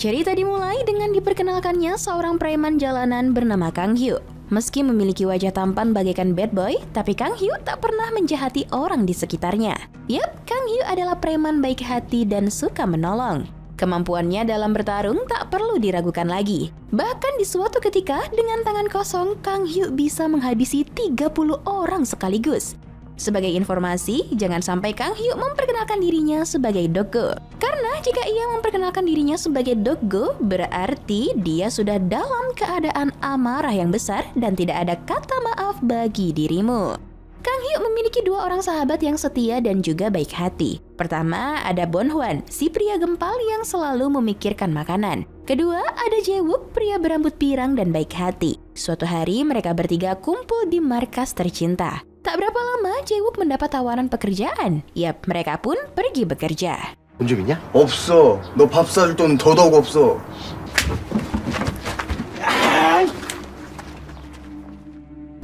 Cerita dimulai dengan diperkenalkannya seorang preman jalanan bernama Kang Hyu. Meski memiliki wajah tampan bagaikan bad boy, tapi Kang Hyu tak pernah menjahati orang di sekitarnya. Yap, Kang Hyu adalah preman baik hati dan suka menolong. Kemampuannya dalam bertarung tak perlu diragukan lagi. Bahkan di suatu ketika, dengan tangan kosong, Kang Hyu bisa menghabisi 30 orang sekaligus. Sebagai informasi, jangan sampai Kang Hyu memperkenalkan dirinya sebagai Doggo. Karena jika ia memperkenalkan dirinya sebagai Doggo, berarti dia sudah dalam keadaan amarah yang besar dan tidak ada kata maaf bagi dirimu. Kang Hyu memiliki dua orang sahabat yang setia dan juga baik hati. Pertama, ada Bon Hwan, si pria gempal yang selalu memikirkan makanan. Kedua, ada Jae-wook, pria berambut pirang dan baik hati. Suatu hari, mereka bertiga kumpul di markas tercinta. Tak berapa lama, Jae-wook mendapat tawaran pekerjaan. Yap, mereka pun pergi bekerja. 돈 좀 있냐? 없어. 너 밥 사줄 돈은 더더욱 없어.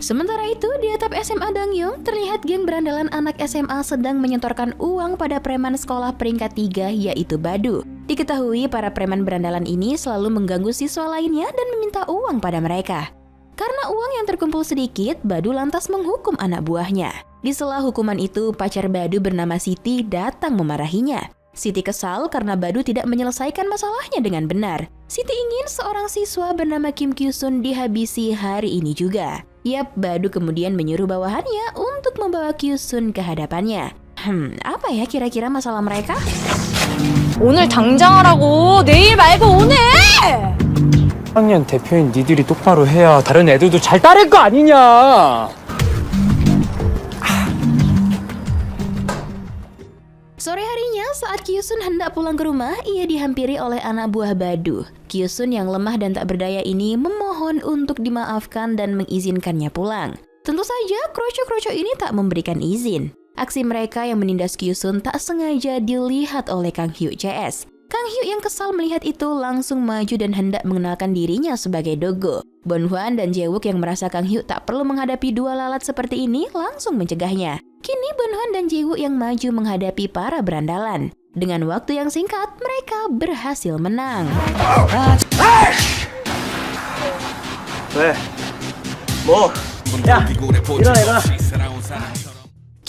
Sementara itu, di atap SMA Dangyong, terlihat geng berandalan anak SMA sedang menyetorkan uang pada preman sekolah peringkat 3, yaitu Badu. Diketahui para preman berandalan ini selalu mengganggu siswa lainnya dan meminta uang pada mereka. Karena uang yang terkumpul sedikit, Badu lantas menghukum anak buahnya. Di sela hukuman itu, pacar Badu bernama Siti datang memarahinya. Siti kesal karena Badu tidak menyelesaikan masalahnya dengan benar. Siti ingin seorang siswa bernama Kim Kyu-sun dihabisi hari ini juga. Yap, Badu kemudian menyuruh bawahannya untuk membawa Kyu-sun ke hadapannya. Apa ya kira-kira masalah mereka? 오늘 당장 하라고. 내일 말고 오늘! 1학년 대표인 니들이 똑바로 해야 다른 애들도 잘 따를 거 아니냐. Sore harinya saat Kyu-sun hendak pulang ke rumah, ia dihampiri oleh anak buah Badu. Kyu-sun yang lemah dan tak berdaya ini memohon untuk dimaafkan dan mengizinkannya pulang. Tentu saja kroco-kroco ini tak memberikan izin. Aksi mereka yang menindas Kyu-sun tak sengaja dilihat oleh Kang Hyu CS. Kang Hyu yang kesal melihat itu langsung maju dan hendak mengenalkan dirinya sebagai Doggo. Bon Hwan dan Jae-wook yang merasa Kang Hyu tak perlu menghadapi dua lalat seperti ini langsung mencegahnya. Kini Bon Hwan dan Jae-wook yang maju menghadapi para berandalan. Dengan waktu yang singkat, mereka berhasil menang.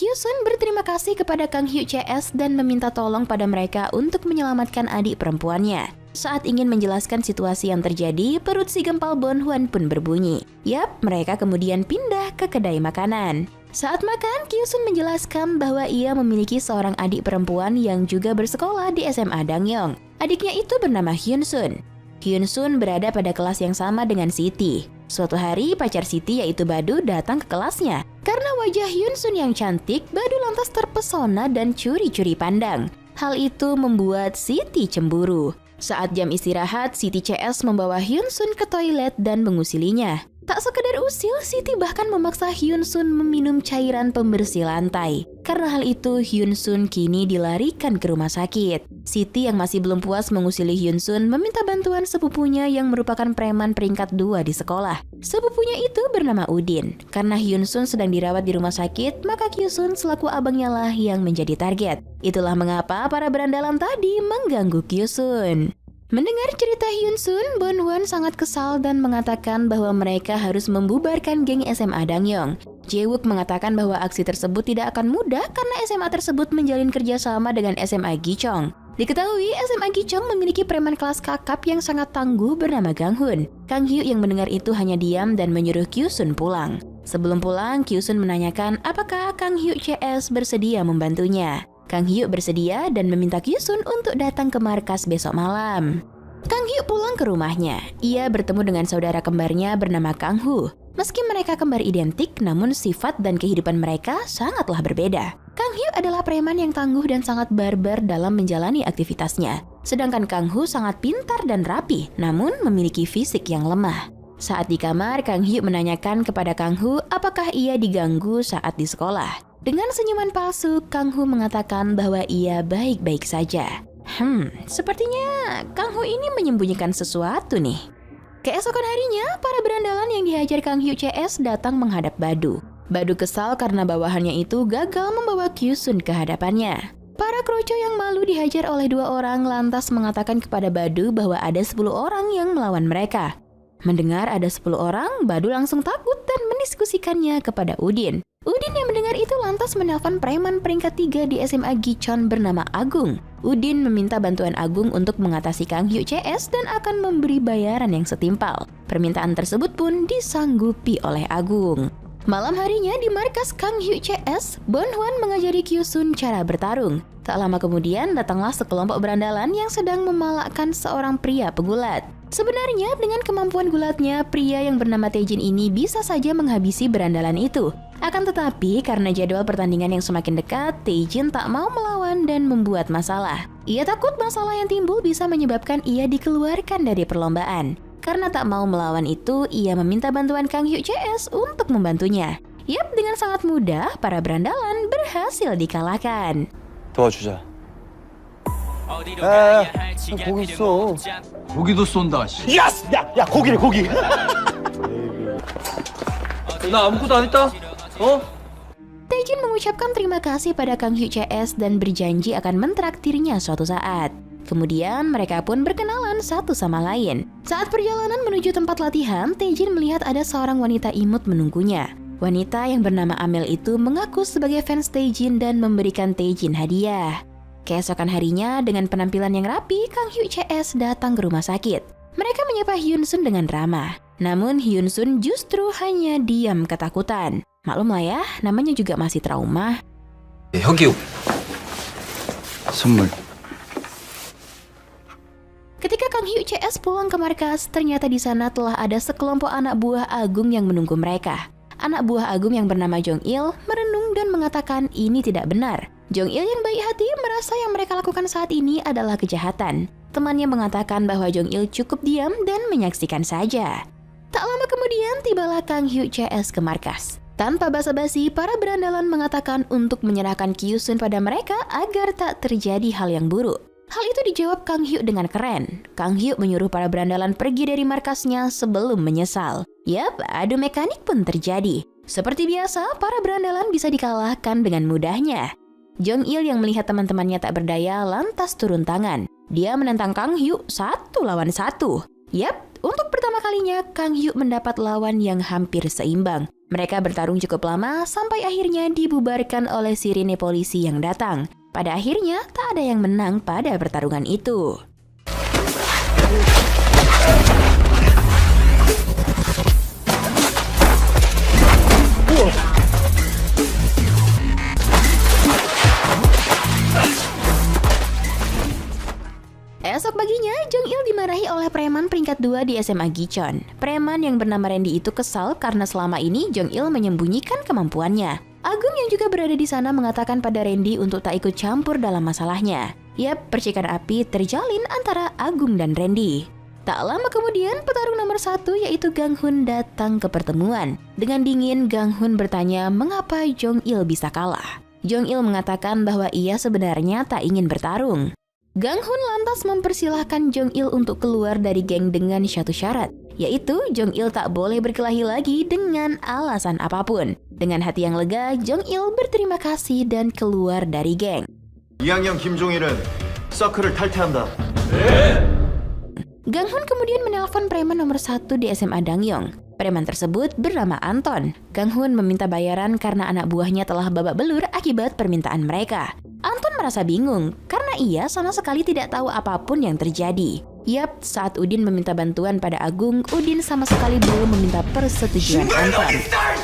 Kyu-sun berterima kasih kepada Kang Hyu CS dan meminta tolong pada mereka untuk menyelamatkan adik perempuannya. Saat ingin menjelaskan situasi yang terjadi, perut si gempal Bon Hwan pun berbunyi. Yap, mereka kemudian pindah ke kedai makanan. Saat makan, Kyu-sun menjelaskan bahwa ia memiliki seorang adik perempuan yang juga bersekolah di SMA Dangyong. Adiknya itu bernama Hyun-sun. Hyun-sun berada pada kelas yang sama dengan Siti. Suatu hari, pacar Siti yaitu Badu datang ke kelasnya. Karena wajah Hyun-sun yang cantik, Badu lantas terpesona dan curi-curi pandang. Hal itu membuat Siti cemburu. Saat jam istirahat, Siti CS membawa Hyun-sun ke toilet dan mengusilinya. Tak sekedar usil, Siti bahkan memaksa Hyun-sun meminum cairan pembersih lantai. Karena hal itu, Hyun-sun kini dilarikan ke rumah sakit. Siti yang masih belum puas mengusili Hyun-sun meminta bantuan sepupunya yang merupakan preman peringkat 2 di sekolah. Sepupunya itu bernama Udin. Karena Hyun-sun sedang dirawat di rumah sakit, maka Kyu-sun selaku abangnya lah yang menjadi target. Itulah mengapa para berandalan tadi mengganggu Kyu-sun. Mendengar cerita Hyun-sun, Bon Hwan sangat kesal dan mengatakan bahwa mereka harus membubarkan geng SMA Dangyong. Jae-wook mengatakan bahwa aksi tersebut tidak akan mudah karena SMA tersebut menjalin kerjasama dengan SMA Gichong. Diketahui SMA Gichong memiliki preman kelas kakap yang sangat tangguh bernama Kang Hun. Kang Hyu yang mendengar itu hanya diam dan menyuruh Kyu-sun pulang. Sebelum pulang, Kyu-sun menanyakan apakah Kang Hyu CS bersedia membantunya. Kang Hyu bersedia dan meminta Kyu-sun untuk datang ke markas besok malam. Kang Hyu pulang ke rumahnya. Ia bertemu dengan saudara kembarnya bernama Kang Hu. Meski mereka kembar identik, namun sifat dan kehidupan mereka sangatlah berbeda. Kang Hyu adalah preman yang tangguh dan sangat barbar dalam menjalani aktivitasnya. Sedangkan Kang Hu sangat pintar dan rapi, namun memiliki fisik yang lemah. Saat di kamar, Kang Hyu menanyakan kepada Kang Hu apakah ia diganggu saat di sekolah. Dengan senyuman palsu, Kang Hu mengatakan bahwa ia baik-baik saja. Sepertinya Kang Hu ini menyembunyikan sesuatu nih. Keesokan harinya, para berandalan yang dihajar Kang Hyu CS datang menghadap Badu. Badu kesal karena bawahannya itu gagal membawa Kyu-sun ke hadapannya. Para kroco yang malu dihajar oleh 2 orang lantas mengatakan kepada Badu bahwa ada 10 orang yang melawan mereka. Mendengar ada 10 orang, Badu langsung takut dan mendiskusikannya kepada Udin. Udin yang mendengar itu lantas menelpon preman peringkat 3 di SMA Gichon bernama Agung. Udin meminta bantuan Agung untuk mengatasi Kang Hyuk CS dan akan memberi bayaran yang setimpal. Permintaan tersebut pun disanggupi oleh Agung. Malam harinya di markas Kang Hyuk CS, Bon Hwan mengajari Kyu-sun cara bertarung. Tak lama kemudian datanglah sekelompok berandalan yang sedang memalakkan seorang pria pegulat. Sebenarnya dengan kemampuan gulatnya, pria yang bernama Taejin ini bisa saja menghabisi berandalan itu. Akan tetapi karena jadwal pertandingan yang semakin dekat, Taejin tak mau melawan dan membuat masalah. Ia takut masalah yang timbul bisa menyebabkan ia dikeluarkan dari perlombaan. Karena tak mau melawan itu, ia meminta bantuan Kang Hyuk CS untuk membantunya. Yap, dengan sangat mudah, para berandalan berhasil dikalahkan. 도와주자. 거기 있어. 고기도 쏜다. 씨. 야스! 야 고기래 고기. 나 아무것도 안 했다. 어? Taejin mengucapkan terima kasih pada Kang Hyuk CS dan berjanji akan mentraktirnya suatu saat. Kemudian mereka pun berkenalan satu sama lain. Saat perjalanan menuju tempat latihan, Taejin melihat ada seorang wanita imut menunggunya. Wanita yang bernama Amel itu mengaku sebagai fans Taejin dan memberikan Taejin hadiah. Keesokan harinya, dengan penampilan yang rapi, Kang Hyuk CS datang ke rumah sakit. Mereka menyapa Hyun Sun dengan ramah. Namun Hyun Sun justru hanya diam ketakutan. Maklumlah ya, namanya juga masih trauma. 혁이 선물. Ketika Kang Hyuk CS pulang ke markas, ternyata di sana telah ada sekelompok anak buah Agung yang menunggu mereka. Anak buah Agung yang bernama Jong Il merenung dan mengatakan ini tidak benar. Jong Il yang baik hati merasa yang mereka lakukan saat ini adalah kejahatan. Temannya mengatakan bahwa Jong Il cukup diam dan menyaksikan saja. Tak lama kemudian tibalah Kang Hyuk CS ke markas. Tanpa basa-basi, para berandalan mengatakan untuk menyerahkan Kyu-sun pada mereka agar tak terjadi hal yang buruk. Hal itu dijawab Kang Hyuk dengan keren. Kang Hyuk menyuruh para berandalan pergi dari markasnya sebelum menyesal. Yap, adu mekanik pun terjadi. Seperti biasa, para berandalan bisa dikalahkan dengan mudahnya. Jong Il yang melihat teman-temannya tak berdaya lantas turun tangan. Dia menentang Kang Hyuk 1 lawan 1. Yap, untuk pertama kalinya Kang Hyuk mendapat lawan yang hampir seimbang. Mereka bertarung cukup lama sampai akhirnya dibubarkan oleh sirine polisi yang datang. Pada akhirnya, tak ada yang menang pada pertarungan itu. Esok paginya, Jong Il dimarahi oleh preman peringkat 2 di SMA Gichon. Preman yang bernama Randy itu kesal karena selama ini Jong Il menyembunyikan kemampuannya. Agung yang juga berada di sana mengatakan pada Randy untuk tak ikut campur dalam masalahnya. Yap, percikan api terjalin antara Agung dan Randy. Tak lama kemudian, petarung nomor 1 yaitu Gang Hun datang ke pertemuan. Dengan dingin, Gang Hun bertanya mengapa Jong Il bisa kalah. Jong Il mengatakan bahwa ia sebenarnya tak ingin bertarung. Gang Hun lantas mempersilahkan Jong Il untuk keluar dari geng dengan satu syarat, yaitu Jong Il tak boleh berkelahi lagi dengan alasan apapun. Dengan hati yang lega, Jong Il berterima kasih dan keluar dari geng. 2학년 김종일은 서클을 탈퇴한다. Gang Hun kemudian menelpon preman nomor 1 di SMA Dangyong. Preman tersebut bernama Anton. Gang Hun meminta bayaran karena anak buahnya telah babak belur akibat permintaan mereka. Anton merasa bingung karena ia sama sekali tidak tahu apapun yang terjadi. Yap, saat Udin meminta bantuan pada Agung, Udin sama sekali belum meminta persetujuan Anton.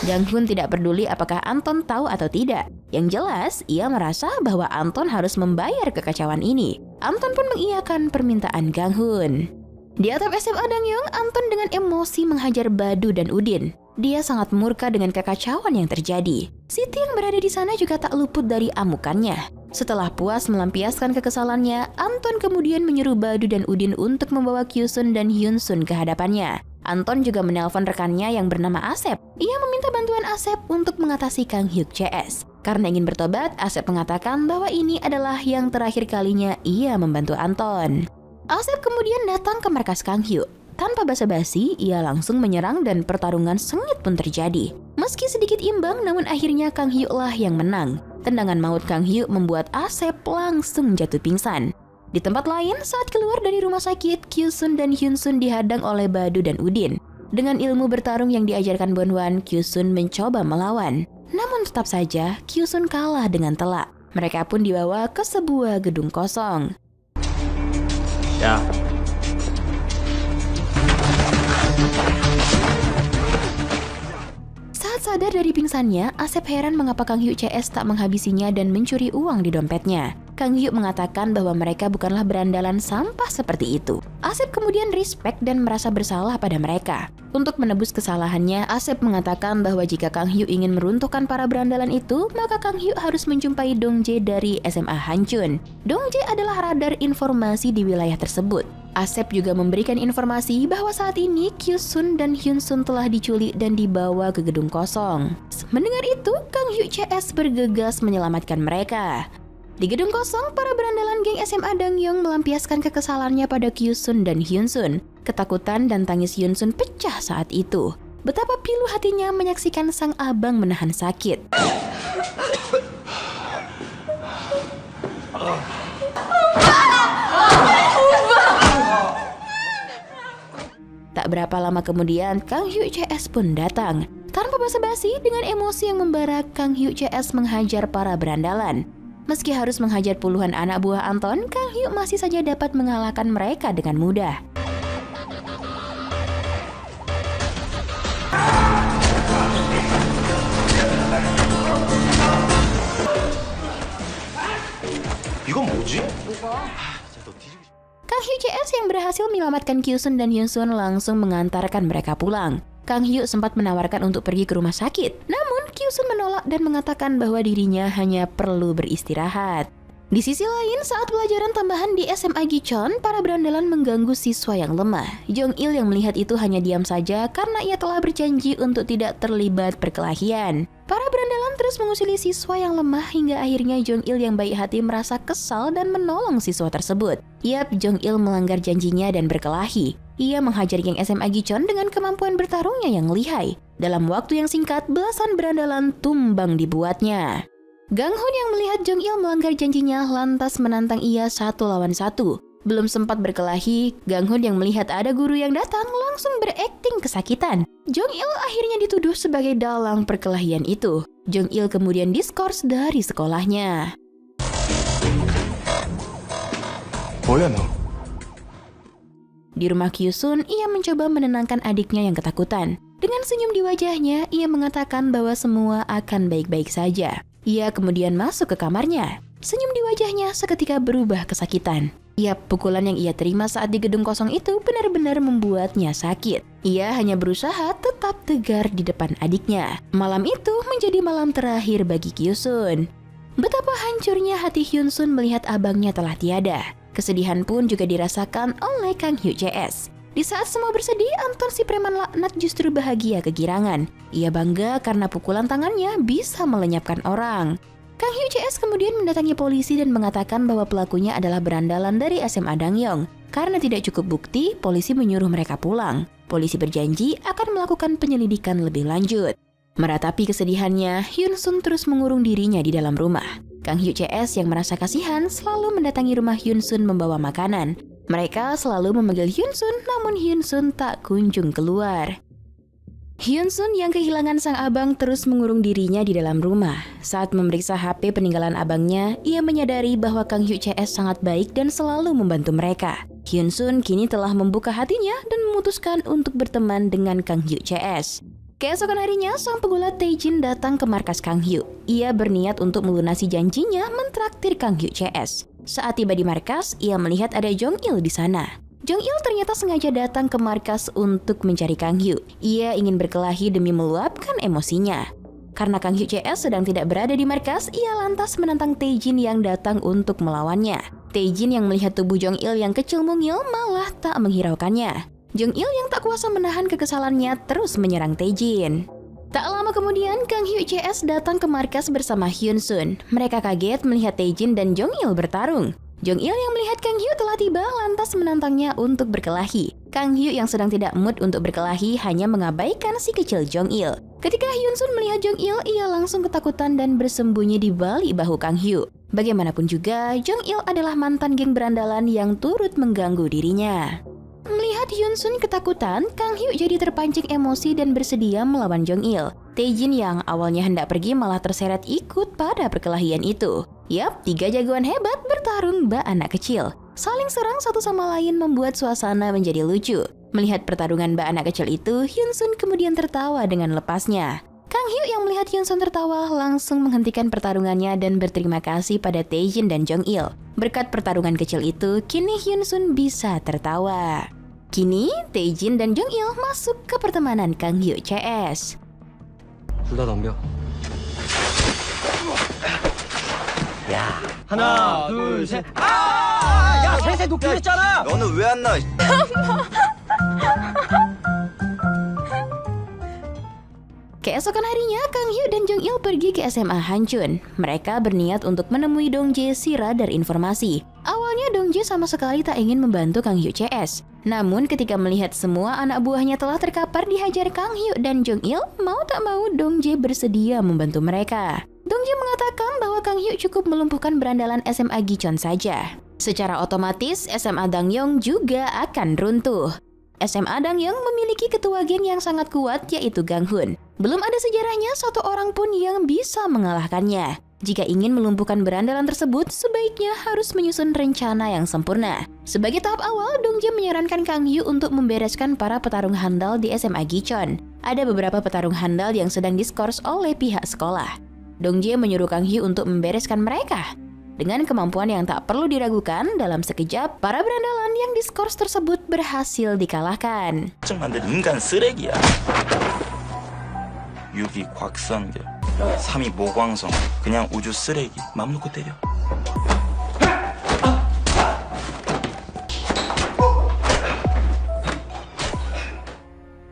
Gang Hun tidak peduli apakah Anton tahu atau tidak. Yang jelas, ia merasa bahwa Anton harus membayar kekacauan ini. Anton pun mengiyakan permintaan Gang Hun. Di atap SMA Dangyong, Anton dengan emosi menghajar Badu dan Udin. Dia sangat murka dengan kekacauan yang terjadi. Siti yang berada di sana juga tak luput dari amukannya. Setelah puas melampiaskan kekesalannya, Anton kemudian menyuruh Badu dan Udin untuk membawa Kyu-sun dan Hyun Sun ke hadapannya. Anton juga menelpon rekannya yang bernama Asep. Ia meminta bantuan Asep untuk mengatasi Kang Hyuk CS. Karena ingin bertobat, Asep mengatakan bahwa ini adalah yang terakhir kalinya ia membantu Anton. Asep kemudian datang ke markas Kang Hyuk. Tanpa basa-basi, ia langsung menyerang dan pertarungan sengit pun terjadi. Meski sedikit imbang, namun akhirnya Kang Hyuk lah yang menang. Tendangan maut Kang Hyuk membuat Asep langsung jatuh pingsan. Di tempat lain, saat keluar dari rumah sakit, Kyu-sun dan Hyun-sun dihadang oleh Badu dan Udin. Dengan ilmu bertarung yang diajarkan Bon-hwan, Kyu-sun mencoba melawan. Namun tetap saja, Kyu-sun kalah dengan telak. Mereka pun dibawa ke sebuah gedung kosong. 야, Saat sadar dari pingsannya, Asep heran mengapa Kang Hyuk CS tak menghabisinya dan mencuri uang di dompetnya. Kang Hyuk mengatakan bahwa mereka bukanlah berandalan sampah seperti itu. Asep kemudian respect dan merasa bersalah pada mereka. Untuk menebus kesalahannya, Asep mengatakan bahwa jika Kang Hyuk ingin meruntuhkan para berandalan itu, maka Kang Hyuk harus menjumpai Dong Jae dari SMA Hanchun. Dong Jae adalah radar informasi di wilayah tersebut. Asep juga memberikan informasi bahwa saat ini Kyu-sun dan Hyun-sun telah diculik dan dibawa ke gedung kosong. Mendengar itu, Kang Hyuk CS bergegas menyelamatkan mereka. Di gedung kosong, para berandalan geng SMA Dangyong melampiaskan kekesalannya pada Kyu-sun dan Hyun-sun. Ketakutan dan tangis Hyun-sun pecah saat itu. Betapa pilu hatinya menyaksikan sang abang menahan sakit. Tak berapa lama kemudian, Kang Hyuk CS pun datang. Tanpa basa-basi, dengan emosi yang membara, Kang Hyuk CS menghajar para berandalan. Meski harus menghajar puluhan anak buah Anton, Kang Hyuk masih saja dapat mengalahkan mereka dengan mudah. 이건 뭐지? Kang Hyuk CS yang berhasil menyelamatkan Kyu-sun dan Hyun-sun langsung mengantarkan mereka pulang. Kang Hyuk sempat menawarkan untuk pergi ke rumah sakit, namun Kyu-sun menolak dan mengatakan bahwa dirinya hanya perlu beristirahat. Di sisi lain, saat pelajaran tambahan di SMA Gichon, para berandalan mengganggu siswa yang lemah. Jong-il yang melihat itu hanya diam saja karena ia telah berjanji untuk tidak terlibat perkelahian. Para berandalan terus mengusili siswa yang lemah hingga akhirnya Jong-il yang baik hati merasa kesal dan menolong siswa tersebut. Yap, Jong-il melanggar janjinya dan berkelahi. Ia menghajar geng SMA Gichon dengan kemampuan bertarungnya yang lihai. Dalam waktu yang singkat, belasan berandalan tumbang dibuatnya. Gang Hun yang melihat Jong-il melanggar janjinya lantas menantang ia 1 lawan 1. Belum sempat berkelahi, Gang Hun yang melihat ada guru yang datang langsung berakting kesakitan. Jong-il akhirnya dituduh sebagai dalang perkelahian itu. Jong-il kemudian diskors dari sekolahnya. 뭐야 너? Di rumah Kyu-sun, ia mencoba menenangkan adiknya yang ketakutan. Dengan senyum di wajahnya, ia mengatakan bahwa semua akan baik-baik saja. Ia kemudian masuk ke kamarnya. Senyum di wajahnya seketika berubah kesakitan. Pukulan yang ia terima saat di gedung kosong itu benar-benar membuatnya sakit. Ia hanya berusaha tetap tegar di depan adiknya. Malam itu menjadi malam terakhir bagi Kyu-sun. Betapa hancurnya hati Hyun-sun melihat abangnya telah tiada. Kesedihan pun juga dirasakan oleh Kang Hyuk CS. Di saat semua bersedih, Anton si preman laknat justru bahagia kegirangan. Ia bangga karena pukulan tangannya bisa melenyapkan orang. Kang Hyuk CS kemudian mendatangi polisi dan mengatakan bahwa pelakunya adalah berandalan dari SMA Dangyong. Karena tidak cukup bukti, polisi menyuruh mereka pulang. Polisi berjanji akan melakukan penyelidikan lebih lanjut. Meratapi kesedihannya, Hyun-sun terus mengurung dirinya di dalam rumah. Kang Hyuk CS yang merasa kasihan selalu mendatangi rumah Hyun-sun membawa makanan. Mereka selalu memanggil Hyun-sun, namun Hyun-sun tak kunjung keluar. Hyun-sun yang kehilangan sang abang terus mengurung dirinya di dalam rumah. Saat memeriksa HP peninggalan abangnya, ia menyadari bahwa Kang Hyuk CS sangat baik dan selalu membantu mereka. Hyun-sun kini telah membuka hatinya dan memutuskan untuk berteman dengan Kang Hyuk CS. Keesokan harinya, sang pegulat Taejin datang ke markas Kang Hyuk. Ia berniat untuk melunasi janjinya mentraktir Kang Hyuk CS. Saat tiba di markas, ia melihat ada Jong-il di sana. Jong-il ternyata sengaja datang ke markas untuk mencari Kang Hyuk. Ia ingin berkelahi demi meluapkan emosinya. Karena Kang Hyuk CS sedang tidak berada di markas, ia lantas menantang Taejin yang datang untuk melawannya. Taejin yang melihat tubuh Jong-il yang kecil mungil malah tak menghiraukannya. Jong-il yang tak kuasa menahan kekesalannya terus menyerang Taejin. Tak lama kemudian, Kang Hyuk CS datang ke markas bersama Hyun-sun. Mereka kaget melihat Taejin dan Jong-il bertarung. Jong-il yang melihat Kang Hyuk telah tiba lantas menantangnya untuk berkelahi. Kang Hyuk yang sedang tidak mood untuk berkelahi hanya mengabaikan si kecil Jong-il. Ketika Hyun-sun melihat Jong-il, ia langsung ketakutan dan bersembunyi di balik bahu Kang Hyu. Bagaimanapun juga, Jong-il adalah mantan geng berandalan yang turut mengganggu dirinya. Melihat Hyun-sun ketakutan, Kang Hyu jadi terpancing emosi dan bersedia melawan Jong-il. Tae-jin yang awalnya hendak pergi malah terseret ikut pada perkelahian itu. Yap, 3 jagoan hebat bertarung bak anak kecil. Saling serang satu sama lain membuat suasana menjadi lucu. Melihat pertarungan bak anak kecil itu, Hyun-sun kemudian tertawa dengan lepasnya. Kang Hyu yang melihat Hyun-sun tertawa langsung menghentikan pertarungannya dan berterima kasih pada Tae-jin dan Jong-il. Berkat pertarungan kecil itu, kini Hyun-sun bisa tertawa. Kini, Tae-jin dan Jong-il masuk ke pertemanan Kang Hyu CS. 둘 다 덤벼. 하나, 둘, 셋. 야, 셋에 놓기로 했잖아. 너는 왜 안 나와? Keesokan harinya, Kang Hyu dan Jong-il pergi ke SMA Hanchun. Mereka berniat untuk menemui Dong-jae si radar informasi. Awalnya Dong-jae sama sekali tak ingin membantu Kang Hyu CS. Namun ketika melihat semua anak buahnya telah terkapar dihajar Kang Hyu dan Jong-il, mau tak mau Dong-jae bersedia membantu mereka. Dong-jae mengatakan bahwa Kang Hyu cukup melumpuhkan berandalan SMA Gichon saja. Secara otomatis, SMA Dangyong juga akan runtuh. SMA Dangyong memiliki ketua geng yang sangat kuat, yaitu Gang Hun. Belum ada sejarahnya satu orang pun yang bisa mengalahkannya. Jika ingin melumpuhkan berandalan tersebut, sebaiknya harus menyusun rencana yang sempurna. Sebagai tahap awal, Dong-jae menyarankan Kang Hyu untuk membereskan para petarung handal di SMA Gichon. Ada beberapa petarung handal yang sedang diskors oleh pihak sekolah. Dong-jae menyuruh Kang Hyu untuk membereskan mereka. Dengan kemampuan yang tak perlu diragukan, dalam sekejap, para berandalan yang diskors tersebut berhasil dikalahkan. 만든 인간 쓰레기야. 6위 곽선별, 3위 모광성, 그냥 우주 쓰레기. 맘 놓고 때려.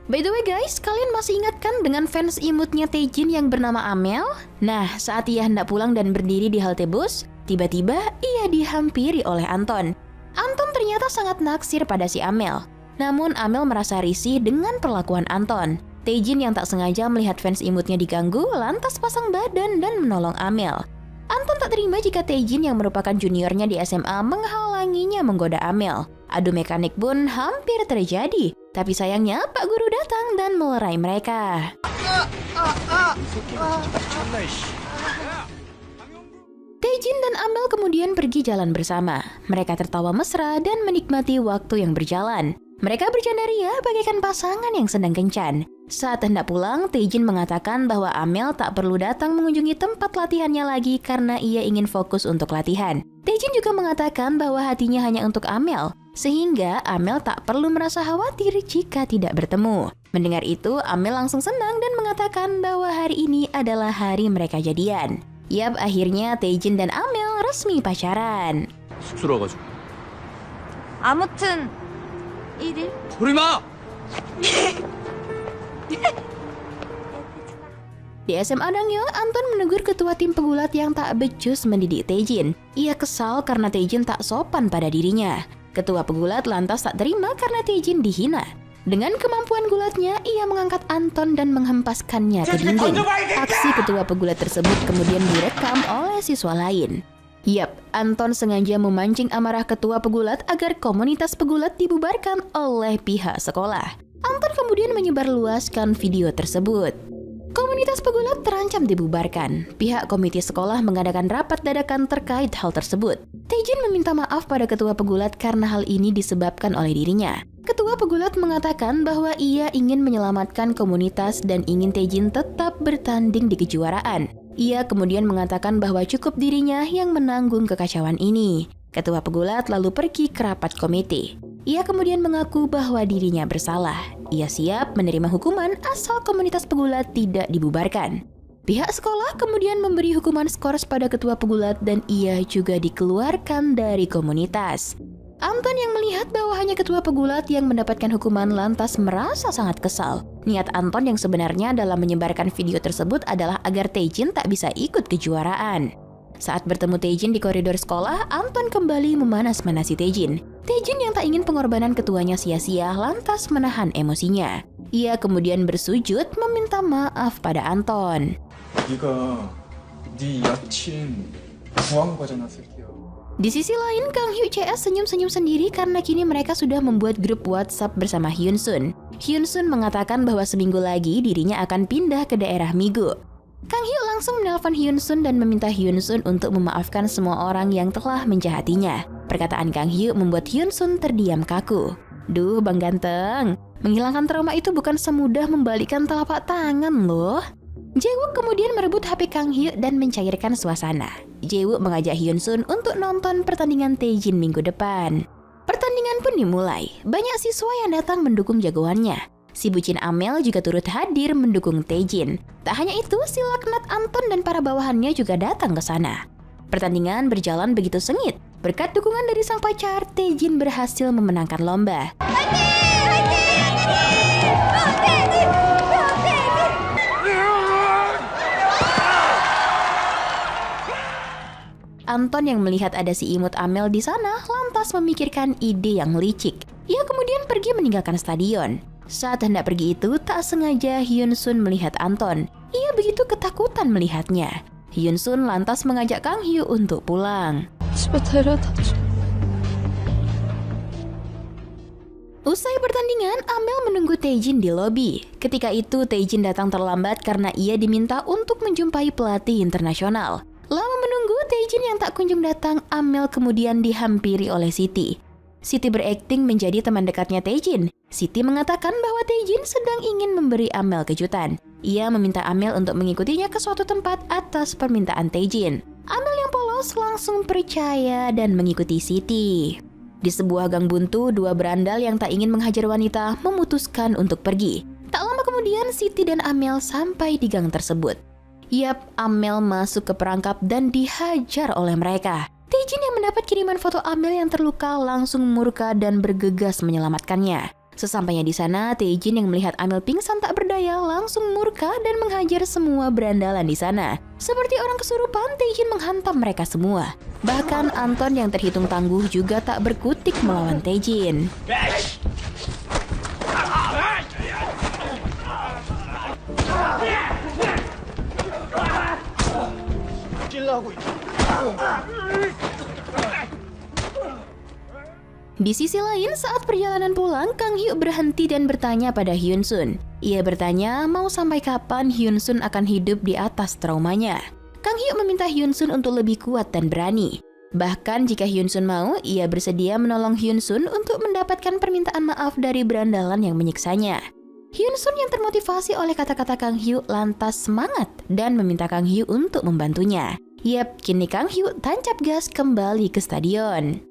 By the way guys, kalian masih ingat kan dengan fans imutnya Tae-jin yang bernama Amel? Nah, saat ia hendak pulang dan berdiri di halte bus, tiba-tiba ia dihampiri oleh Anton. Anton ternyata sangat naksir pada si Amel. Namun Amel merasa risih dengan perlakuan Anton. Tae-jin yang tak sengaja melihat fans imutnya diganggu, lantas pasang badan dan menolong Amel. Anton tak terima jika Tae-jin yang merupakan juniornya di SMA menghalanginya menggoda Amel. Adu mekanik pun hampir terjadi. Tapi sayangnya Pak Guru datang dan melerai mereka. Tae-jin dan Amel kemudian pergi jalan bersama. Mereka tertawa mesra dan menikmati waktu yang berjalan. Mereka bercanda ria bagaikan pasangan yang sedang kencan. Saat hendak pulang, Tae-jin mengatakan bahwa Amel tak perlu datang mengunjungi tempat latihannya lagi karena ia ingin fokus untuk latihan. Tae-jin juga mengatakan bahwa hatinya hanya untuk Amel, sehingga Amel tak perlu merasa khawatir jika tidak bertemu. Mendengar itu, Amel langsung senang dan mengatakan bahwa hari ini adalah hari mereka jadian. Yap, akhirnya Tae-jin dan Amel resmi pacaran. 쑥스러워 가지고. 아무튼 1일? 소리 마! Di SMA Dangyong, Anton menegur ketua tim pegulat yang tak becus mendidik Tae-jin. Ia kesal karena Tae-jin tak sopan pada dirinya. Ketua pegulat lantas tak terima karena Tae-jin dihina. Dengan kemampuan gulatnya, ia mengangkat Anton dan menghempaskannya ke dinding. Aksi ketua pegulat tersebut kemudian direkam oleh siswa lain. Yap, Anton sengaja memancing amarah ketua pegulat agar komunitas pegulat dibubarkan oleh pihak sekolah. Anton kemudian menyebarluaskan video tersebut. Komunitas pegulat terancam dibubarkan. Pihak komite sekolah mengadakan rapat dadakan terkait hal tersebut. Tae-jin meminta maaf pada ketua pegulat karena hal ini disebabkan oleh dirinya. Ketua pegulat mengatakan bahwa ia ingin menyelamatkan komunitas dan ingin Tae-jin tetap bertanding di kejuaraan. Ia kemudian mengatakan bahwa cukup dirinya yang menanggung kekacauan ini. Ketua pegulat lalu pergi ke rapat komite. Ia kemudian mengaku bahwa dirinya bersalah. Ia siap menerima hukuman asal komunitas pegulat tidak dibubarkan. Pihak sekolah kemudian memberi hukuman skors pada ketua pegulat dan ia juga dikeluarkan dari komunitas. Anton yang melihat bahwa hanya ketua pegulat yang mendapatkan hukuman lantas merasa sangat kesal. Niat Anton yang sebenarnya dalam menyebarkan video tersebut adalah agar Tae-jin tak bisa ikut kejuaraan. Saat bertemu Tae-jin di koridor sekolah, Anton kembali memanas-manasi Tae-jin. Tae-jin yang tak ingin pengorbanan ketuanya sia-sia lantas menahan emosinya. Ia kemudian bersujud meminta maaf pada Anton. 네가 네 여친 구한 거잖아, 새끼야. Di sisi lain, Kang Hyuk CS senyum-senyum sendiri karena kini mereka sudah membuat grup WhatsApp bersama Hyun Sun. Hyun Sun mengatakan bahwa seminggu lagi dirinya akan pindah ke daerah Migu. Kang Hyuk langsung menelpon Hyun Sun dan meminta Hyun Sun untuk memaafkan semua orang yang telah menjahatinya. Perkataan Kang Hyuk membuat Hyun Sun terdiam kaku. Duh, Bang Ganteng, menghilangkan trauma itu bukan semudah membalikkan telapak tangan loh. Jae-wook kemudian merebut HP Kang Hyuk dan mencairkan suasana. Jae-wook mengajak Hyun Sun untuk nonton pertandingan Taejin minggu depan. Pertandingan pun dimulai. Banyak siswa yang datang mendukung jagoannya. Si bucin Amel juga turut hadir mendukung Taejin. Tak hanya itu, si laknat Anton dan para bawahannya juga datang ke sana. Pertandingan berjalan begitu sengit. Berkat dukungan dari sang pacar, Taejin berhasil memenangkan lomba. Anton yang melihat ada si imut Amel di sana lantas memikirkan ide yang licik. Ia kemudian pergi meninggalkan stadion. Saat hendak pergi itu, tak sengaja Hyun Sun melihat Anton. Ia begitu ketakutan melihatnya. Hyun Sun lantas mengajak Kang Hyuk untuk pulang. Usai pertandingan, Amel menunggu Taejin di lobi. Ketika itu, Taejin datang terlambat karena ia diminta untuk menjumpai pelatih internasional. Lama menunggu Taejin yang tak kunjung datang, Amel kemudian dihampiri oleh Siti. Siti berakting menjadi teman dekatnya Taejin. Siti mengatakan bahwa Taejin sedang ingin memberi Amel kejutan. Ia meminta Amel untuk mengikutinya ke suatu tempat atas permintaan Taejin. Amel yang polos langsung percaya dan mengikuti Siti. Di sebuah gang buntu, dua berandal yang tak ingin menghajar wanita memutuskan untuk pergi. Tak lama kemudian Siti dan Amel sampai di gang tersebut. Yap, Amel masuk ke perangkap dan dihajar oleh mereka. Taejin yang mendapat kiriman foto Amel yang terluka langsung murka dan bergegas menyelamatkannya. Sesampainya di sana, Taejin yang melihat Amel pingsan tak berdaya langsung murka dan menghajar semua berandalan di sana. Seperti orang kesurupan, Taejin menghantam mereka semua. Bahkan Anton yang terhitung tangguh juga tak berkutik melawan Taejin. Di sisi lain, saat perjalanan pulang, Kang Hyuk berhenti dan bertanya pada Hyun Sun. Ia bertanya mau sampai kapan Hyun Sun akan hidup di atas traumanya. Kang Hyuk meminta Hyun Sun untuk lebih kuat dan berani. Bahkan jika Hyun Sun mau, ia bersedia menolong Hyun Sun untuk mendapatkan permintaan maaf dari berandalan yang menyiksanya. Hyun Sun yang termotivasi oleh kata-kata Kang Hyuk lantas semangat dan meminta Kang Hyuk untuk membantunya. Yap, kini Kang Hyuk tancap gas kembali ke stadion.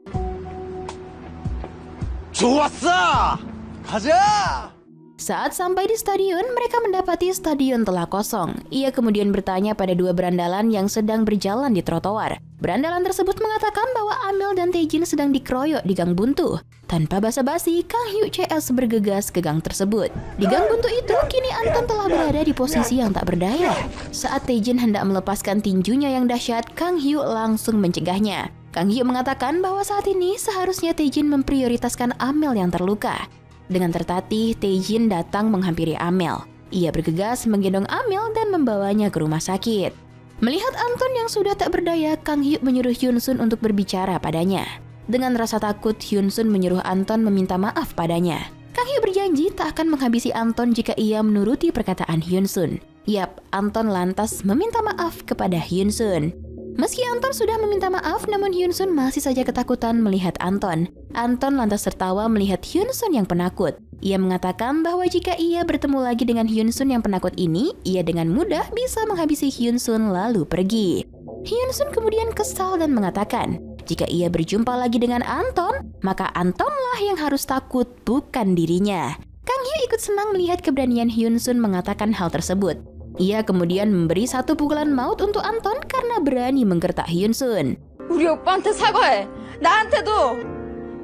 좋았어! 가자! Saat sampai di stadion, mereka mendapati stadion telah kosong. Ia kemudian bertanya pada dua berandalan yang sedang berjalan di trotoar. Berandalan tersebut mengatakan bahwa Amel dan Taejin sedang dikeroyok di gang buntu. Tanpa basa-basi, Kang Hyuk CS bergegas ke gang tersebut. Di gang buntu itu, kini Anton telah berada di posisi yang tak berdaya. Saat Taejin hendak melepaskan tinjunya yang dahsyat, Kang Hyuk langsung mencegahnya. Kang Hyuk mengatakan bahwa saat ini seharusnya Taejin memprioritaskan Amel yang terluka. Dengan tertatih, Taejin datang menghampiri Amel. Ia bergegas menggendong Amel dan membawanya ke rumah sakit. Melihat Anton yang sudah tak berdaya, Kang Hyuk menyuruh Hyun Sun untuk berbicara padanya. Dengan rasa takut, Hyun Sun menyuruh Anton meminta maaf padanya. Kang Hyuk berjanji tak akan menghabisi Anton jika ia menuruti perkataan Hyun Sun. Yap, Anton lantas meminta maaf kepada Hyun Sun. Meski Anton sudah meminta maaf, namun Hyun Sun masih saja ketakutan melihat Anton. Anton lantas tertawa melihat Hyun Sun yang penakut. Ia mengatakan bahwa jika ia bertemu lagi dengan Hyun Sun yang penakut ini, ia dengan mudah bisa menghabisi Hyun Sun lalu pergi. Hyun Sun kemudian kesal dan mengatakan, jika ia berjumpa lagi dengan Anton, maka Antonlah yang harus takut, bukan dirinya. Kang Hyuk ikut senang melihat keberanian Hyun Sun mengatakan hal tersebut. Ia kemudian memberi satu pukulan maut untuk Anton karena berani menggertak Hyun Sun. 우리 오빠한테 사과해. 나한테도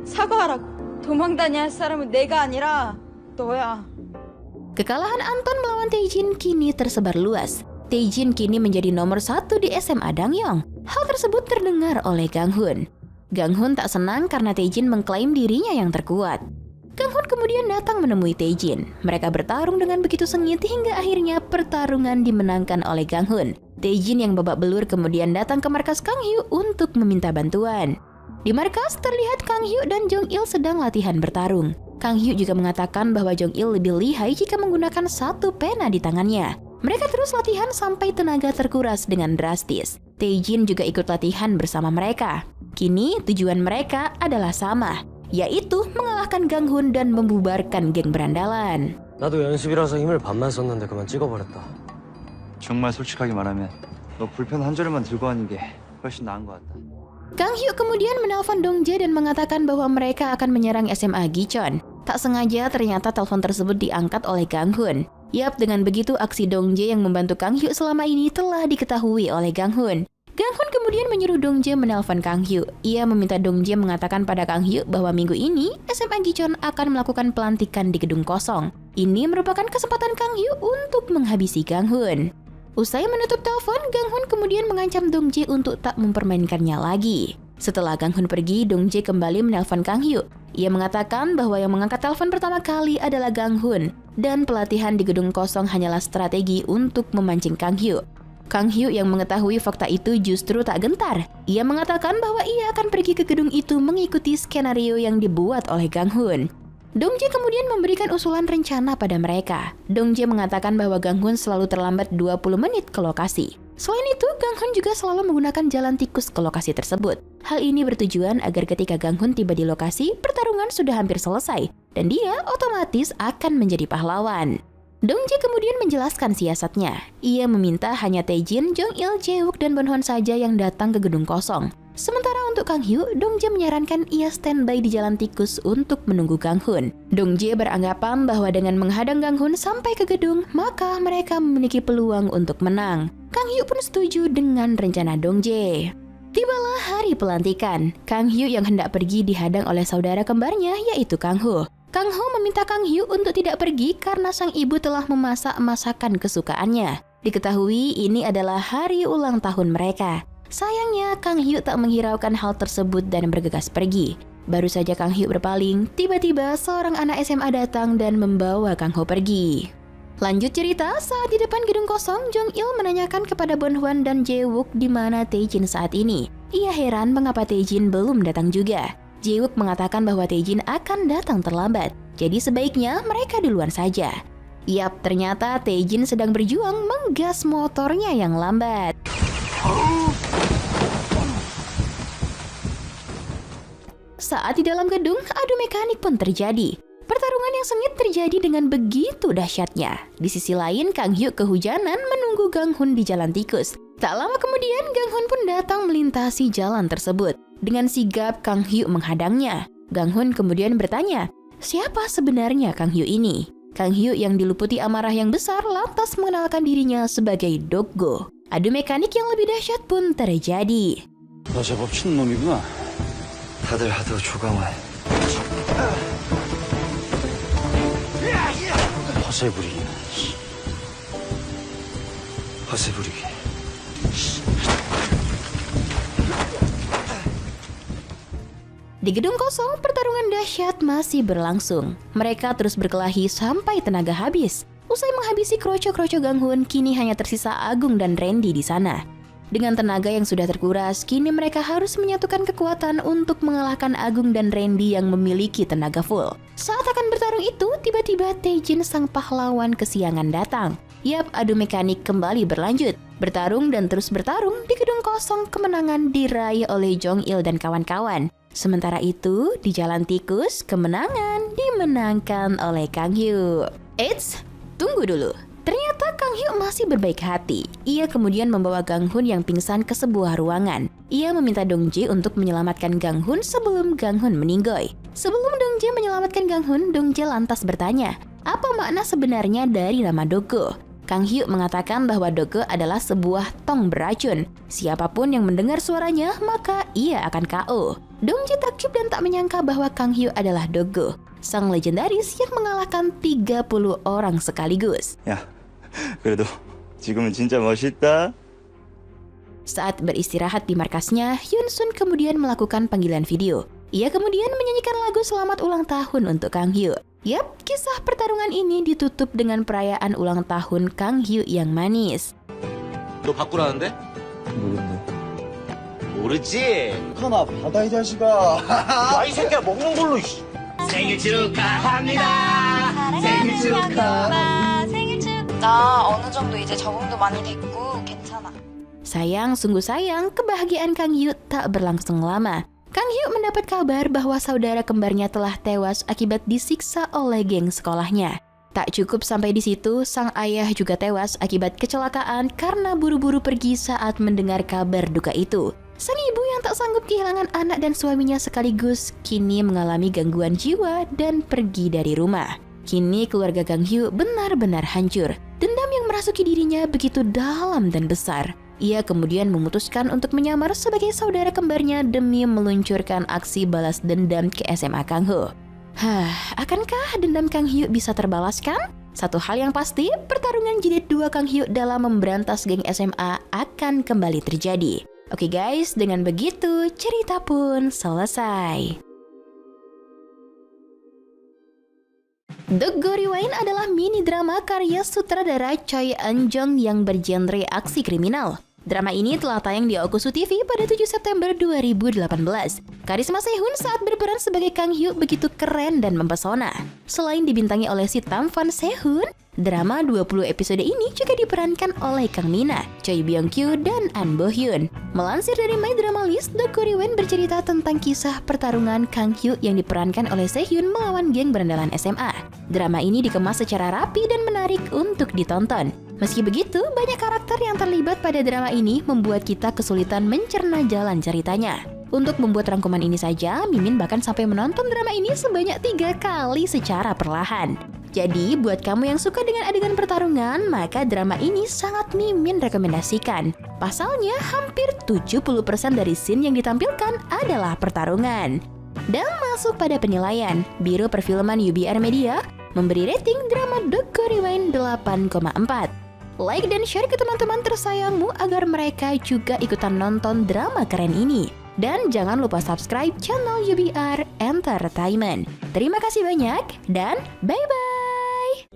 사과하라고. 도망다녀 할 사람은 내가 아니라 너야. Kekalahan Anton melawan Taejin kini tersebar luas. Taejin kini menjadi nomor 1 di SMA Dangyong. Hal tersebut terdengar oleh Gang Hun. Gang Hun tak senang karena Taejin mengklaim dirinya yang terkuat. Kang Hun kemudian datang menemui Taejin. Mereka bertarung dengan begitu sengit hingga akhirnya pertarungan dimenangkan oleh Kang Hun. Taejin yang babak belur kemudian datang ke markas Kang Hyuk untuk meminta bantuan. Di markas terlihat Kang Hyuk dan Jong Il sedang latihan bertarung. Kang Hyuk juga mengatakan bahwa Jong Il lebih lihai jika menggunakan satu pena di tangannya. Mereka terus latihan sampai tenaga terkuras dengan drastis. Taejin juga ikut latihan bersama mereka. Kini tujuan mereka adalah sama, yaitu mengalahkan Kang Hun dan membubarkan geng berandalan. 나도 연습이라서 힘을 반만 썼는데 그만 찍어버렸다. 정말 솔직하게 말하면 너 불펜 한 자루만 들고 하는 게 훨씬 나은 것 같다. Kang Hyuk kemudian menelpon Dong Jae dan mengatakan bahwa mereka akan menyerang SMA Gichon. Tak sengaja ternyata telepon tersebut diangkat oleh Kang Hun. Yap, dengan begitu aksi Dong Jae yang membantu Kang Hyuk selama ini telah diketahui oleh Kang Hun. Kang Hun kemudian menyuruh Dong Jae menelpon Kang Hyuk. Ia meminta Dong Jae mengatakan pada Kang Hyuk bahwa minggu ini SMA Gichon akan melakukan pelantikan di gedung kosong. Ini merupakan kesempatan Kang Hyuk untuk menghabisi Kang Hun. Usai menutup telepon, Kang Hun kemudian mengancam Dong Jae untuk tak mempermainkannya lagi. Setelah Kang Hun pergi, Dong Jae kembali menelpon Kang Hyuk. Ia mengatakan bahwa yang mengangkat telepon pertama kali adalah Kang Hun dan pelatihan di gedung kosong hanyalah strategi untuk memancing Kang Hyuk. Kang Hyuk yang mengetahui fakta itu justru tak gentar. Ia mengatakan bahwa ia akan pergi ke gedung itu mengikuti skenario yang dibuat oleh Kang Hun. Dong Jae kemudian memberikan usulan rencana pada mereka. Dong Jae mengatakan bahwa Kang Hun selalu terlambat 20 menit ke lokasi. Selain itu, Kang Hun juga selalu menggunakan jalan tikus ke lokasi tersebut. Hal ini bertujuan agar ketika Kang Hun tiba di lokasi, pertarungan sudah hampir selesai dan dia otomatis akan menjadi pahlawan. Dong Jae kemudian menjelaskan siasatnya. Ia meminta hanya Taejin, Jong Il, Jae-wook, dan Bonhwan saja yang datang ke gedung kosong. Sementara untuk Kang Hyuk, Dong Jae menyarankan ia standby di jalan tikus untuk menunggu Kang Hun. Dong Jae beranggapan bahwa dengan menghadang Kang Hun sampai ke gedung, maka mereka memiliki peluang untuk menang. Kang Hyuk pun setuju dengan rencana Dong Jae. Tibalah hari pelantikan. Kang Hyuk yang hendak pergi dihadang oleh saudara kembarnya yaitu Kang Ho. Kang Ho meminta Kang Hyuk untuk tidak pergi karena sang ibu telah memasak masakan kesukaannya. Diketahui ini adalah hari ulang tahun mereka. Sayangnya Kang Hyuk tak menghiraukan hal tersebut dan bergegas pergi. Baru saja Kang Hyuk berpaling, tiba-tiba seorang anak SMA datang dan membawa Kang Ho pergi. Lanjut cerita, saat di depan gedung kosong, Jong Il menanyakan kepada Bonhwan dan Jae-wook di mana Taejin saat ini. Ia heran mengapa Taejin belum datang juga. Jae-wook mengatakan bahwa Taejin akan datang terlambat, jadi sebaiknya mereka duluan saja. Yap, ternyata Taejin sedang berjuang menggas motornya yang lambat. Saat di dalam gedung, adu mekanik pun terjadi. Pertarungan yang sengit terjadi dengan begitu dahsyatnya. Di sisi lain, Kang Hyuk kehujanan menunggu Kang Hun di jalan tikus. Tak lama kemudian, Kang Hun pun datang melintasi jalan tersebut. Dengan sigap, Kang Hyuk menghadangnya. Kang Hun kemudian bertanya, siapa sebenarnya Kang Hyuk ini? Kang Hyuk yang diluputi amarah yang besar lantas mengenalkan dirinya sebagai Doggo. Adu mekanik yang lebih dahsyat pun terjadi. 너 제법 치는 놈이구나. 다들 하도 조강을 허세 부리기. 허세 부리기. Di gedung kosong, pertarungan dahsyat masih berlangsung. Mereka terus berkelahi sampai tenaga habis. Usai menghabisi kroco-kroco Kang Hun, kini hanya tersisa Agung dan Randy di sana. Dengan tenaga yang sudah terkuras, kini mereka harus menyatukan kekuatan untuk mengalahkan Agung dan Randy yang memiliki tenaga full. Saat akan bertarung itu, tiba-tiba Taejin sang pahlawan kesiangan datang. Yap, adu mekanik kembali berlanjut. Bertarung dan terus bertarung di gedung kosong, kemenangan diraih oleh Jong Il dan kawan-kawan. Sementara itu, di jalan tikus, kemenangan dimenangkan oleh Kang Hyuk. Eits, tunggu dulu. Ternyata Kang Hyuk masih berbaik hati. Ia kemudian membawa Kang Hun yang pingsan ke sebuah ruangan. Ia meminta Dong Jae untuk menyelamatkan Kang Hun sebelum Kang Hun meninggoy. Sebelum Dong Jae menyelamatkan Kang Hun, Dong Jae lantas bertanya, apa makna sebenarnya dari nama Doggo? Kang Hyuk mengatakan bahwa Doggo adalah sebuah tong beracun. Siapapun yang mendengar suaranya, maka ia akan KO. Dong Jae takjub dan tak menyangka bahwa Kang Hyuk adalah Doggo, sang legendaris yang mengalahkan 30 orang sekaligus. 야, 그래도 지금은 진짜 멋있다. Saat beristirahat di markasnya, Hyun Sun kemudian melakukan panggilan video. Ia kemudian menyanyikan lagu selamat ulang tahun untuk Kang Hyuk. Yap, kisah pertarungan ini ditutup dengan perayaan ulang tahun Kang Hyuk yang manis. 너 바꾸라는데? 모르겠네. 모르지? 하나 받아 이 자식아. 야, 이 새끼야 먹는 걸로. 생일 축하합니다. 생일 축하. 나 어느 정도 이제 적응도 많이 됐고 괜찮아. Sayang, sungguh sayang, kebahagiaan Kang Hyuk tak berlangsung lama. Kang Hyuk mendapat kabar bahwa saudara kembarnya telah tewas akibat disiksa oleh geng sekolahnya. Tak cukup sampai di situ, sang ayah juga tewas akibat kecelakaan karena buru-buru pergi saat mendengar kabar duka itu. Sang ibu yang tak sanggup kehilangan anak dan suaminya sekaligus kini mengalami gangguan jiwa dan pergi dari rumah. Kini keluarga Kang Hyuk benar-benar hancur. Dendam yang merasuki dirinya begitu dalam dan besar. Ia kemudian memutuskan untuk menyamar sebagai saudara kembarnya demi meluncurkan aksi balas dendam ke SMA Kang Ho. Akankah dendam Kang Hyuk bisa terbalaskan? Satu hal yang pasti, pertarungan jilid 2 Kang Hyuk dalam memberantas geng SMA akan kembali terjadi. Oke guys, dengan begitu cerita pun selesai. Dog Go Rewind adalah mini drama karya sutradara Choi Eun-jong yang bergenre aksi kriminal. Drama ini telah tayang di Okusu TV pada 7 September 2018. Karisma Sehun saat berperan sebagai Kang Hyuk begitu keren dan mempesona. Selain dibintangi oleh si tampan Sehun, drama 20 episode ini juga diperankan oleh Kang Mina, Choi Byung-kyu, dan An Bo-hyun. Melansir dari My Drama List, Dog Go Rewind bercerita tentang kisah pertarungan Kang Hyuk yang diperankan oleh Sehun melawan geng berandalan SMA. Drama ini dikemas secara rapi dan menarik untuk ditonton. Meski begitu, banyak karakter yang terlibat pada drama ini membuat kita kesulitan mencerna jalan ceritanya. Untuk membuat rangkuman ini saja, Mimin bahkan sampai menonton drama ini sebanyak 3 kali secara perlahan. Jadi, buat kamu yang suka dengan adegan pertarungan, maka drama ini sangat Mimin rekomendasikan. Pasalnya, hampir 70% dari scene yang ditampilkan adalah pertarungan. Dan masuk pada penilaian, Biro Perfilman UBR Media memberi rating drama Dog Go Rewind 8,4. Like dan share ke teman-teman tersayangmu agar mereka juga ikutan nonton drama keren ini. Dan jangan lupa subscribe channel UBR Entertainment. Terima kasih banyak dan bye-bye!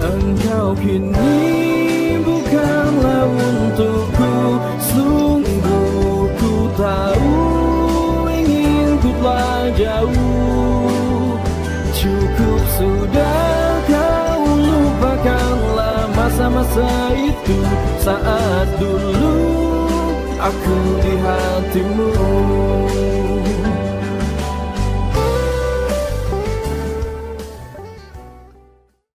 Engkau kini bukanlah untukku, sungguh ku tahu ingin ku telah jauh. Cukup sudah kau lupakanlah masa-masa itu, saat dulu aku di hatimu.